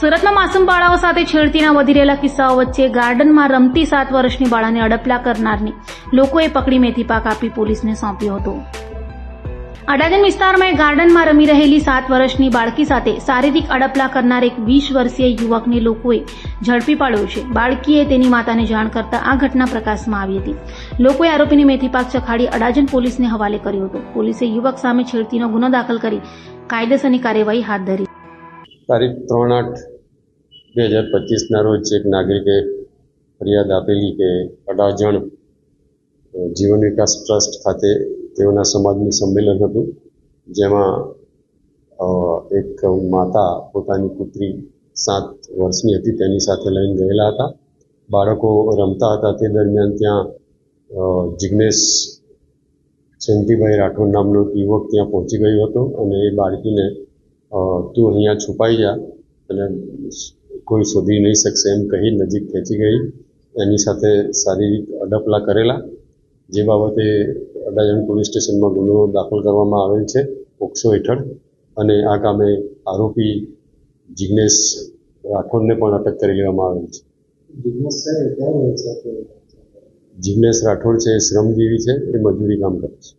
સુરતમાં માસૂમ બાળાઓ સાથે છેડતીના વધી રહેલા કિસ્સાઓ વચ્ચે ગાર્ડનમાં રમતી 7 વર્ષની બાળાને અડપલા કરનારને લોકોએ પકડી મેથી પાક આપી પોલીસને સોંપ્યો હતો. અડાજણ વિસ્તારમાં એક ગાર્ડનમાં રમી રહેલી 7 વર્ષની બાળકી સાથે શારીરિક અડપલા કરનાર એક 20 વર્ષીય યુવકને લોકોએ ઝડપી પાડ્યો છે. બાળકીએ તેની માતાને જાણ કરતા આ ઘટના પ્રકાશમાં આવી હતી. લોકોએ આરોપીને મેથી પાક ચખાડી અડાજણ પોલીસને હવાલે કર્યો હતો. પોલીસે યુવક સામે છેડતીનો ગુનો દાખલ કરી કાયદેસરની કાર્યવાહી હાથ ધરી. તારીખ 3/8/2025 રોજ એક નાગરિકે ફરિયાદ આપેલી કે અડાજણ જીવન વિકાસ ટ્રસ્ટ ખાતે તેઓના સમાજનું સંમેલન હતું, જેમાં એક માતા પોતાની પુત્રી 7 વર્ષની હતી તેની સાથે લઈને ગયેલા હતા. બાળકો રમતા હતા તે દરમિયાન ત્યાં જિગ્નેશ જયંતિભાઈ રાઠોડ નામનો યુવક ત્યાં પહોંચી ગયો હતો અને એ બાળકીને તું અહીંયા છુપાઈ જા અને કોઈ શોધી નહીં શકશે એમ કહી નજીક ખેંચી ગઈ. એની સાથે શારીરિક અડપલા કરેલા, જે બાબતે અડાજણ પોલીસ સ્ટેશનમાં ગુનો દાખલ કરવામાં આવેલ છે પોક્સો હેઠળ, અને આ કામે આરોપી જિગ્નેશ રાઠોડને પણ અટક કરી લેવામાં આવેલ છે. જિગ્નેશ રાઠોડ છે, શ્રમજીવી છે, એ મજૂરી કામ કરે છે.